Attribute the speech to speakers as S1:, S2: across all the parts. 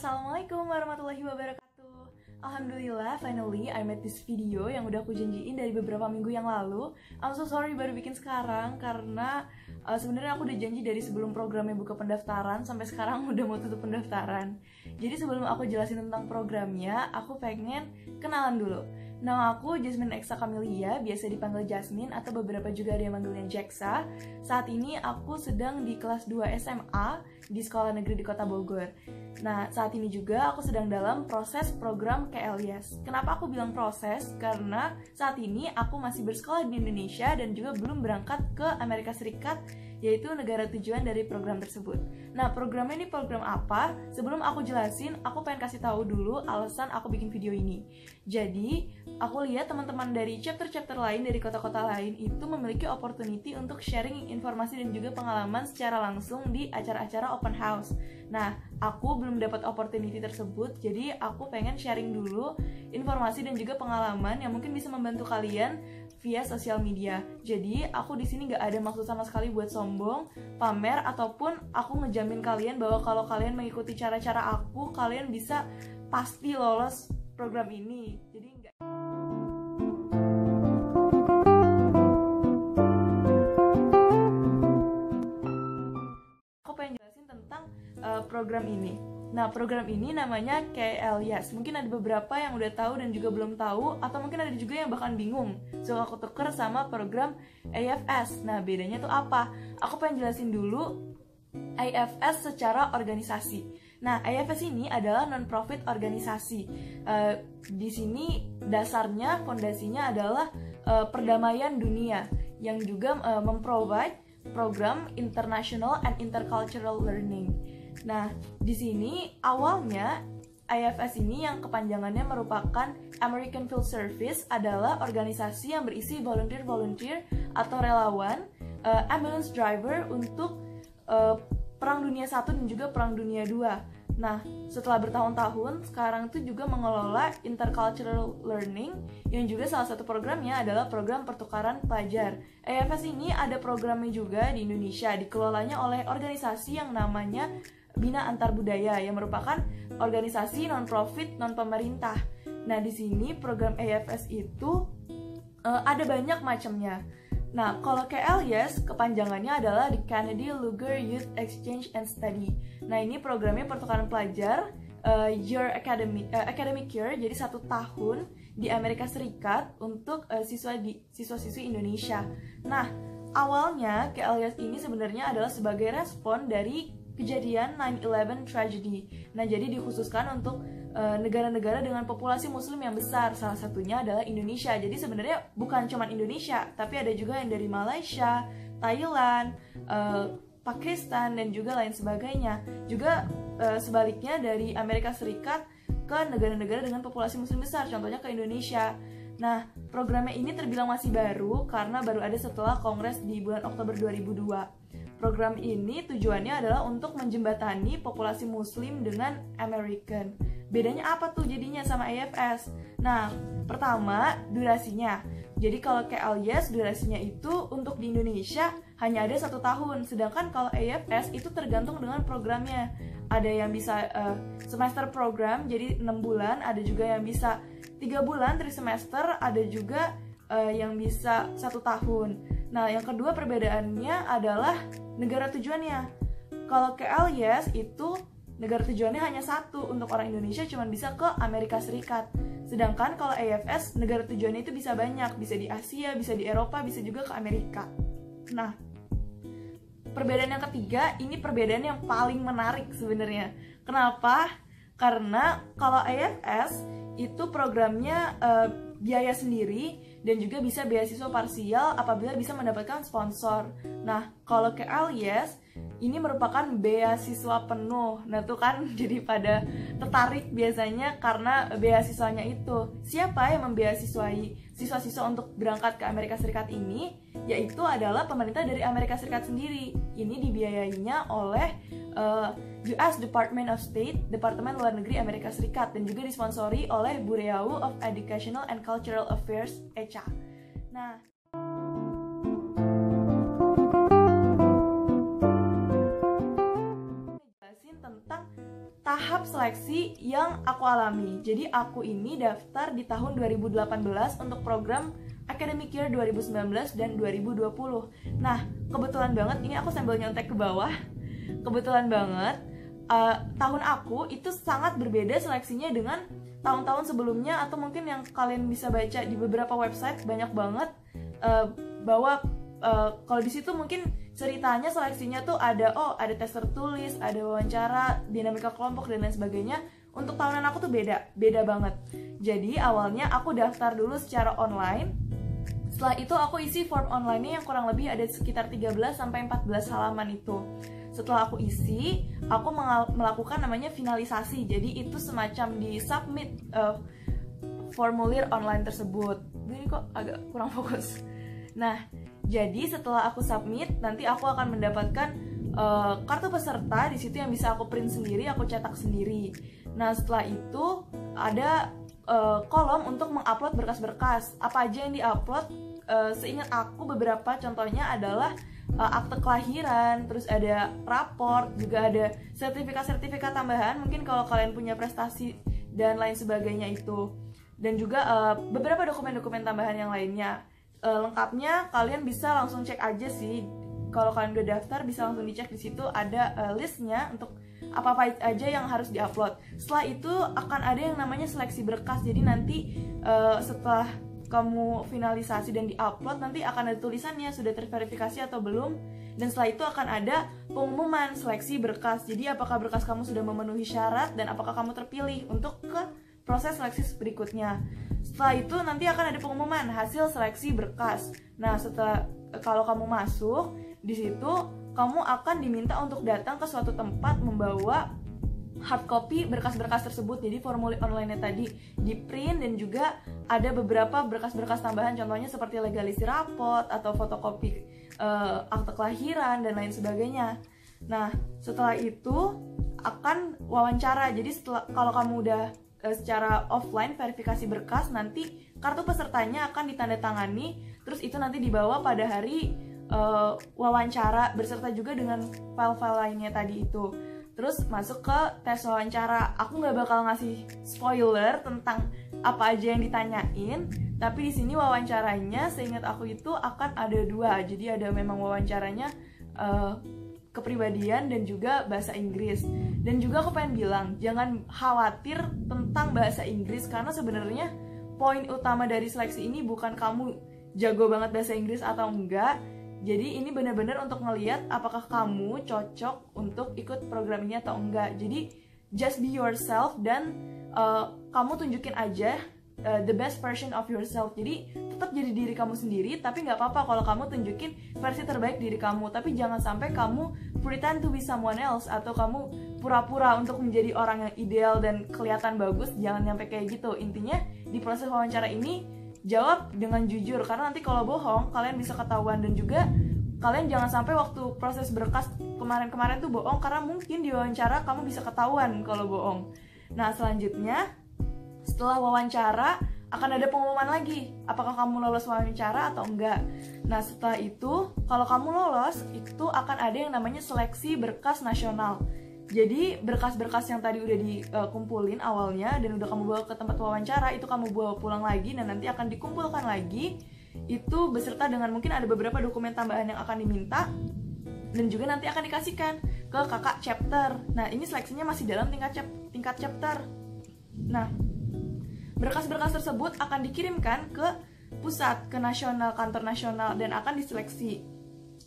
S1: Assalamualaikum warahmatullahi wabarakatuh. Alhamdulillah, finally I made this video yang udah aku janjiin dari beberapa minggu yang lalu. I'm so sorry baru bikin sekarang karena sebenarnya aku udah janji dari sebelum programnya buka pendaftaran sampai sekarang udah mau tutup pendaftaran. Jadi sebelum aku jelasin tentang programnya, aku pengen kenalan dulu. Nama aku Jasmine Eksa Camelia, biasa dipanggil Jasmine atau beberapa juga ada yang manggilnya Jeksa. Saat ini aku sedang di kelas 2 SMA di sekolah negeri di Kota Bogor. Nah, saat ini juga aku sedang dalam proses program KLIS. Kenapa aku bilang proses? Karena saat ini aku masih bersekolah di Indonesia dan juga belum berangkat ke Amerika Serikat, yaitu negara tujuan dari program tersebut. Nah, programnya ini program apa? Sebelum aku jelasin, aku pengen kasih tahu dulu alasan aku bikin video ini. Jadi, aku lihat teman-teman dari chapter-chapter lain, dari kota-kota lain itu memiliki opportunity untuk sharing informasi dan juga pengalaman secara langsung di acara-acara open house. Nah, aku belum dapat opportunity tersebut, jadi aku pengen sharing dulu informasi dan juga pengalaman yang mungkin bisa membantu kalian via sosial media. Jadi, aku di sini gak ada maksud sama sekali buat sombong, pamer, ataupun aku ngejamin kalian bahwa kalau kalian mengikuti cara-cara aku, kalian bisa pasti lolos program ini. Jadi enggak. Aku pengen jelasin tentang program ini. Nah, program ini namanya KLIS. Mungkin ada beberapa yang udah tahu dan juga belum tahu, atau mungkin ada juga yang bahkan bingung. So, aku tuker sama program AFS. Nah, bedanya tuh apa? Aku pengen jelasin dulu AFS secara organisasi. Nah, AFS ini adalah non-profit organisasi. Di sini dasarnya, fondasinya adalah perdamaian dunia yang juga memprovide program international and intercultural learning. Nah, di sini awalnya AFS ini yang kepanjangannya merupakan American Field Service adalah organisasi yang berisi volunteer atau relawan ambulance driver untuk Perang Dunia I dan juga Perang Dunia II. Nah, setelah bertahun-tahun, sekarang itu juga mengelola intercultural learning yang juga salah satu programnya adalah program pertukaran pelajar. AFS ini ada programnya juga di Indonesia, dikelolanya oleh organisasi yang namanya Bina Antar Budaya yang merupakan organisasi non-profit non-pemerintah. Nah, di sini program AFS itu ada banyak macamnya. Nah, kalau KLIS kepanjangannya adalah the Kennedy Lugar Youth Exchange and Study. Nah, ini programnya pertukaran pelajar year academic year, jadi 1 tahun di Amerika Serikat untuk siswa-siswi Indonesia. Nah, awalnya KLIS ini sebenarnya adalah sebagai respon dari kejadian 9/11 tragedy. Nah, jadi dikhususkan untuk negara-negara dengan populasi muslim yang besar, salah satunya adalah Indonesia. Jadi sebenarnya bukan cuma Indonesia, tapi ada juga yang dari Malaysia, Thailand, Pakistan, dan juga lain sebagainya. Juga sebaliknya dari Amerika Serikat ke negara-negara dengan populasi muslim besar, contohnya ke Indonesia. Nah, programnya ini terbilang masih baru karena baru ada setelah Kongres di bulan Oktober 2002. Program ini tujuannya adalah untuk menjembatani populasi muslim dengan American. Bedanya apa tuh jadinya sama AFS? Nah, pertama, durasinya. Jadi kalau KLIS durasinya itu untuk di Indonesia hanya ada 1 tahun, sedangkan kalau AFS itu tergantung dengan programnya. Ada yang bisa semester program, jadi 6 bulan, ada juga yang bisa 3 bulan, 3 semester, ada juga yang bisa 1 tahun. Nah, yang kedua perbedaannya adalah negara tujuannya. Kalau KLIS itu negara tujuannya hanya 1, untuk orang Indonesia cuma bisa ke Amerika Serikat. Sedangkan kalau AFS negara tujuannya itu bisa banyak, bisa di Asia, bisa di Eropa, bisa juga ke Amerika. Nah, perbedaan yang ketiga, ini perbedaan yang paling menarik sebenarnya. Kenapa? Karena kalau AFS itu programnya biaya sendiri dan juga bisa beasiswa parsial apabila bisa mendapatkan sponsor. Nah, kalau KLIS ini merupakan beasiswa penuh. Nah, tuh kan jadi pada tertarik biasanya karena beasiswanya itu. Siapa yang membeasiswai siswa-siswa untuk berangkat ke Amerika Serikat ini? Yaitu adalah pemerintah dari Amerika Serikat sendiri. Ini dibiayainya oleh US Department of State, Departemen Luar Negeri Amerika Serikat, dan juga disponsori oleh Bureau of Educational and Cultural Affairs, ECA. Nah, jelasin tentang tahap tahap seleksi yang aku alami. Jadi aku ini daftar di tahun 2018 untuk program Academic Year 2019 dan 2020. Nah, kebetulan banget ini aku sambil nyontek ke bawah. Kebetulan banget tahun aku itu sangat berbeda seleksinya dengan tahun-tahun sebelumnya, atau mungkin yang kalian bisa baca di beberapa website banyak banget bahwa kalau di situ mungkin ceritanya seleksinya tuh ada tes tertulis, ada wawancara, dinamika kelompok dan lain sebagainya. Untuk tahunan aku tuh beda banget. Jadi awalnya aku daftar dulu secara online. Setelah itu aku isi form online-nya yang kurang lebih ada sekitar 13 sampai 14 halaman itu. Setelah aku isi, aku melakukan namanya finalisasi. Jadi itu semacam di submit formulir online tersebut. Ini kok agak kurang fokus. Nah, jadi setelah aku submit, nanti aku akan mendapatkan kartu peserta di situ yang bisa aku print sendiri, aku cetak sendiri. Nah, setelah itu ada kolom untuk mengupload berkas-berkas. Apa aja yang diupload? Seingat aku beberapa contohnya adalah akte kelahiran, terus ada raport, juga ada sertifikat-sertifikat tambahan mungkin kalau kalian punya prestasi dan lain sebagainya itu. Dan juga beberapa dokumen-dokumen tambahan yang lainnya. Lengkapnya kalian bisa langsung cek aja sih. Kalau kalian udah daftar bisa langsung dicek, di situ ada listnya untuk apa-apa aja yang harus diupload. Setelah itu akan ada yang namanya seleksi berkas. Jadi nanti setelah kamu finalisasi dan diupload, nanti akan ada tulisannya sudah terverifikasi atau belum. Dan setelah itu akan ada pengumuman seleksi berkas. Jadi apakah berkas kamu sudah memenuhi syarat dan apakah kamu terpilih untuk ke proses seleksi berikutnya. Setelah itu nanti akan ada pengumuman hasil seleksi berkas. Nah, kalau kamu masuk di situ, kamu akan diminta untuk datang ke suatu tempat membawa hard copy berkas-berkas tersebut. Jadi formulir online-nya tadi di print, dan juga ada beberapa berkas-berkas tambahan, contohnya seperti legalisasi raport atau fotokopi akte kelahiran dan lain sebagainya. Nah, setelah itu akan wawancara. Jadi kalau kamu udah secara offline verifikasi berkas, nanti kartu pesertanya akan ditandatangani, terus itu nanti dibawa pada hari wawancara berserta juga dengan file-file lainnya tadi itu. Terus masuk ke tes wawancara. Aku nggak bakal ngasih spoiler tentang apa aja yang ditanyain, tapi di sini wawancaranya seingat aku itu akan ada 2. Jadi ada memang wawancaranya kepribadian dan juga bahasa Inggris. Dan juga aku pengen bilang, jangan khawatir tentang bahasa Inggris, karena sebenarnya poin utama dari seleksi ini bukan kamu jago banget bahasa Inggris atau enggak. Jadi ini benar-benar untuk ngelihat apakah kamu cocok untuk ikut program ini atau enggak. Jadi just be yourself, dan kamu tunjukin aja the best version of yourself. Jadi tetap jadi diri kamu sendiri, tapi nggak apa-apa kalau kamu tunjukin versi terbaik diri kamu. Tapi jangan sampai kamu pretend to be someone else, atau kamu pura-pura untuk menjadi orang yang ideal dan kelihatan bagus. Jangan nyampe kayak gitu. Intinya di proses wawancara ini jawab dengan jujur, karena nanti kalau bohong kalian bisa ketahuan. Dan juga kalian jangan sampai waktu proses berkas kemarin-kemarin tuh bohong, karena mungkin di wawancara kamu bisa ketahuan kalau bohong. Nah, selanjutnya setelah wawancara akan ada pengumuman lagi apakah kamu lolos wawancara atau enggak. Nah, setelah itu kalau kamu lolos, itu akan ada yang namanya seleksi berkas nasional. Jadi berkas-berkas yang tadi udah dikumpulin awalnya dan udah kamu bawa ke tempat wawancara, itu kamu bawa pulang lagi dan nanti akan dikumpulkan lagi. Itu beserta dengan mungkin ada beberapa dokumen tambahan yang akan diminta, dan juga nanti akan dikasihkan ke kakak chapter. Nah, ini seleksinya masih dalam tingkat chapter. Nah, berkas-berkas tersebut akan dikirimkan ke pusat, ke nasional, kantor nasional, dan akan diseleksi.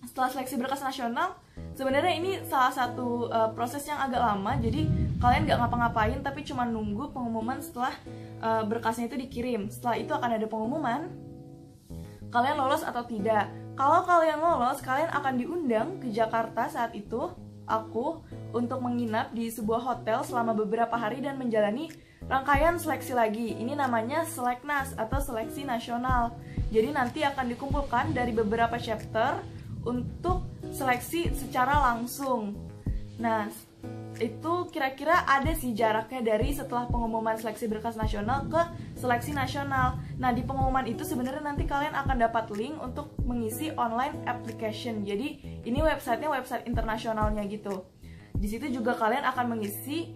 S1: Setelah seleksi berkas nasional, sebenarnya ini salah satu proses yang agak lama. Jadi kalian nggak ngapa-ngapain, tapi cuma nunggu pengumuman setelah berkasnya itu dikirim. Setelah itu akan ada pengumuman kalian lolos atau tidak. Kalau kalian lolos, kalian akan diundang ke Jakarta saat itu, aku, untuk menginap di sebuah hotel selama beberapa hari dan menjalani rangkaian seleksi lagi. Ini namanya Seleknas atau seleksi nasional. Jadi nanti akan dikumpulkan dari beberapa chapter untuk seleksi secara langsung. Nah, itu kira-kira ada sih jaraknya dari setelah pengumuman seleksi berkas nasional ke seleksi nasional. Nah, di pengumuman itu sebenarnya nanti kalian akan dapat link untuk mengisi online application. Jadi ini websitenya website internasionalnya gitu. Di situ juga kalian akan mengisi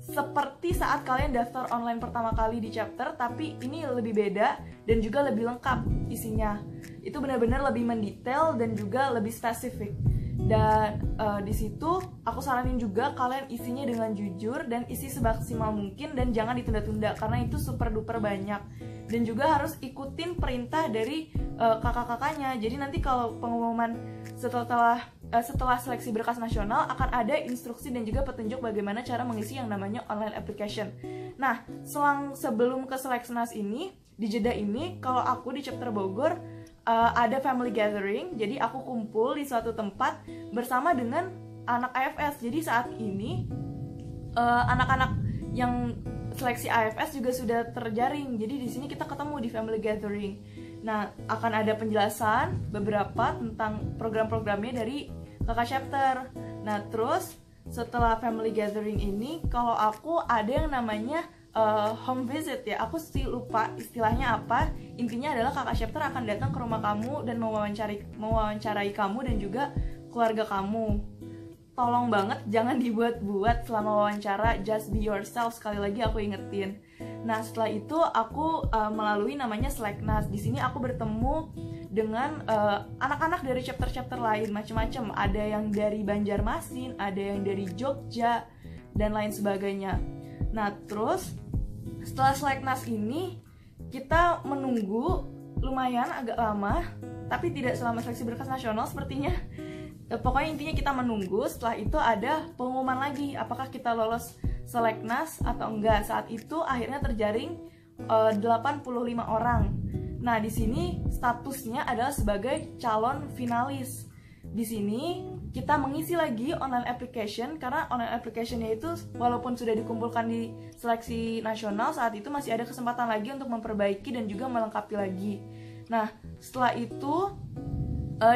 S1: seperti saat kalian daftar online pertama kali di chapter, tapi ini lebih beda dan juga lebih lengkap isinya. Itu benar-benar lebih mendetail dan juga lebih spesifik. Dan di situ aku saranin juga kalian isinya dengan jujur dan isi semaksimal mungkin dan jangan ditunda-tunda karena itu super duper banyak. Dan juga harus ikutin perintah dari kakak-kakaknya. Jadi nanti kalau pengumuman setelah seleksi berkas nasional akan ada instruksi dan juga petunjuk bagaimana cara mengisi yang namanya online application. Nah, sebelum ke seleksinas ini, di jeda ini, kalau aku di chapter Bogor ada family gathering, jadi aku kumpul di suatu tempat bersama dengan anak AFS. Jadi saat ini anak-anak yang seleksi AFS juga sudah terjaring. Jadi di sini kita ketemu di family gathering. Nah, akan ada penjelasan beberapa tentang program-programnya dari kakak chapter. Nah, terus setelah family gathering ini, kalau aku ada yang namanya home visit ya. Aku sih lupa istilahnya apa. Intinya adalah kakak chapter akan datang ke rumah kamu dan mewawancarai kamu dan juga keluarga kamu. Tolong banget jangan dibuat-buat selama wawancara, just be yourself, sekali lagi aku ingetin. Nah, setelah itu aku melalui namanya Slacknas. Di sini aku bertemu dengan anak-anak dari chapter-chapter lain macam-macam. Ada yang dari Banjarmasin, ada yang dari Jogja dan lain sebagainya. Nah, terus setelah Slacknas ini kita menunggu lumayan agak lama, tapi tidak selama seleksi berkas nasional sepertinya. Pokoknya intinya kita menunggu. Setelah itu ada pengumuman lagi apakah kita lolos Slacknas atau enggak. Saat itu akhirnya terjaring 85 orang. Nah, di sini statusnya adalah sebagai calon finalis. Di sini kita mengisi lagi online application karena online application-nya itu walaupun sudah dikumpulkan di seleksi nasional, saat itu masih ada kesempatan lagi untuk memperbaiki dan juga melengkapi lagi. Nah, setelah itu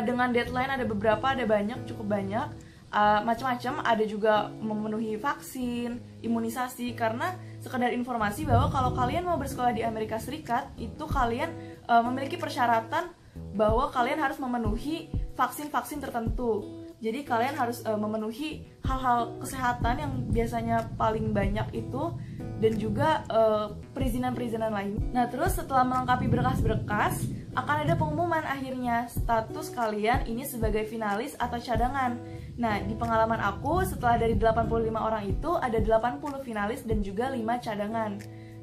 S1: dengan deadline ada banyak, cukup banyak, macam-macam. Ada juga memenuhi vaksin, imunisasi. Karena sekedar informasi bahwa kalau kalian mau bersekolah di Amerika Serikat, itu kalian memiliki persyaratan bahwa kalian harus memenuhi vaksin-vaksin tertentu. Jadi kalian harus memenuhi hal-hal kesehatan yang biasanya paling banyak itu, dan juga perizinan-perizinan lain. Nah, terus setelah melengkapi berkas-berkas, akan ada pengumuman akhirnya status kalian ini sebagai finalis atau cadangan. Nah, di pengalaman aku, setelah dari 85 orang itu, ada 80 finalis dan juga 5 cadangan.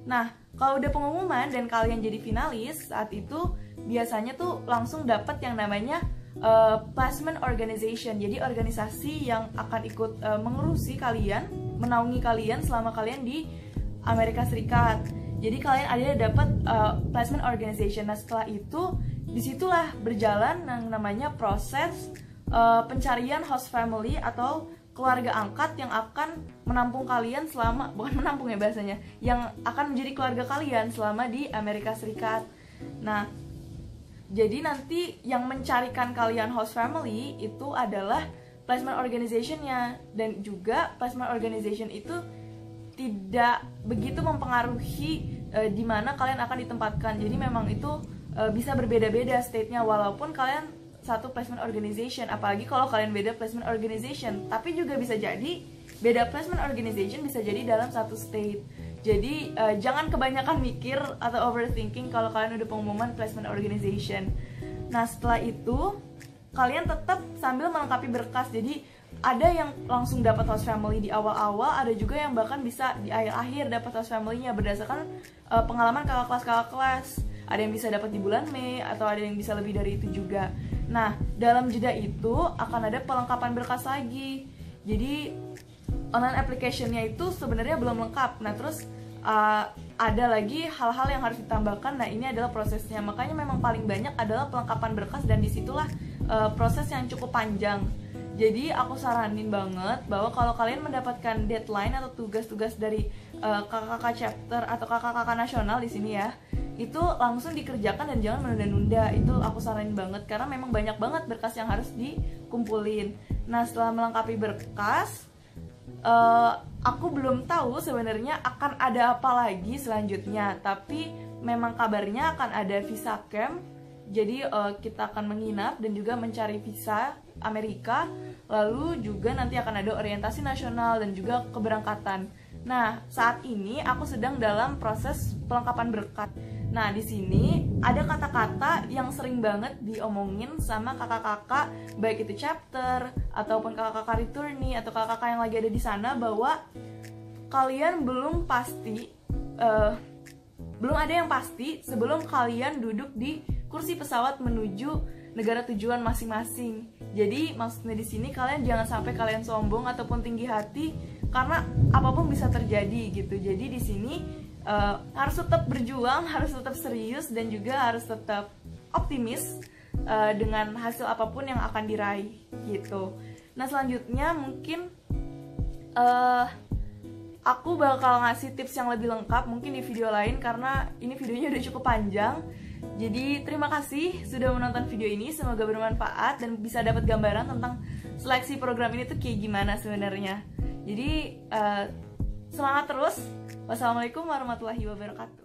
S1: Nah, kalau udah pengumuman dan kalian jadi finalis, saat itu biasanya tuh langsung dapat yang namanya placement organization. Jadi organisasi yang akan ikut mengurusi kalian, menaungi kalian selama kalian di Amerika Serikat. Jadi kalian ada dapat placement organization. Nah, setelah itu disitulah berjalan yang namanya proses pencarian host family atau keluarga angkat yang akan menampung kalian selama, bukan menampung ya bahasanya, yang akan menjadi keluarga kalian selama di Amerika Serikat. Nah, jadi nanti yang mencarikan kalian host family itu adalah placement organization-nya, dan juga placement organization itu tidak begitu mempengaruhi di mana kalian akan ditempatkan. Jadi memang itu bisa berbeda-beda state-nya walaupun kalian satu placement organization, apalagi kalau kalian beda placement organization. Tapi juga bisa jadi beda placement organization bisa jadi dalam satu state. Jadi jangan kebanyakan mikir atau overthinking kalau kalian udah pengumuman placement organization. Nah, setelah itu kalian tetap sambil melengkapi berkas. Jadi ada yang langsung dapat host family di awal-awal, ada juga yang bahkan bisa di akhir-akhir dapat host family-nya berdasarkan pengalaman kakak kelas. Ada yang bisa dapat di bulan Mei atau ada yang bisa lebih dari itu juga. Nah, dalam jeda itu akan ada pelengkapan berkas lagi. Jadi online application-nya itu sebenarnya belum lengkap. Nah, terus ada lagi hal-hal yang harus ditambahkan. Nah, ini adalah prosesnya. Makanya memang paling banyak adalah pelengkapan berkas, dan disitulah proses yang cukup panjang. Jadi aku saranin banget bahwa kalau kalian mendapatkan deadline atau tugas-tugas dari kakak-kakak chapter atau kakak-kakak nasional di sini ya, itu langsung dikerjakan dan jangan menunda-nunda. Itu aku saranin banget karena memang banyak banget berkas yang harus dikumpulin. Nah, setelah melengkapi berkas, aku belum tahu sebenarnya akan ada apa lagi selanjutnya, tapi memang kabarnya akan ada visa camp. Jadi kita akan menginap dan juga mencari visa Amerika Lalu juga nanti akan ada orientasi nasional dan juga keberangkatan. Nah, saat ini aku sedang dalam proses pelengkapan berkat. Nah, di sini ada kata-kata yang sering banget diomongin sama kakak-kakak, baik itu chapter ataupun kakak-kakak returnee atau kakak-kakak yang lagi ada di sana, bahwa kalian belum ada yang pasti sebelum kalian duduk di kursi pesawat menuju negara tujuan masing-masing. Jadi maksudnya di sini kalian jangan sampai kalian sombong ataupun tinggi hati, karena apapun bisa terjadi gitu. Jadi di sini harus tetap berjuang, harus tetap serius, dan juga harus tetap optimis dengan hasil apapun yang akan diraih gitu. Nah, selanjutnya mungkin aku bakal ngasih tips yang lebih lengkap mungkin di video lain, karena ini videonya udah cukup panjang. Jadi terima kasih sudah menonton video ini, semoga bermanfaat dan bisa dapat gambaran tentang seleksi program ini tuh kayak gimana sebenarnya. Jadi semangat terus. Wassalamualaikum warahmatullahi wabarakatuh.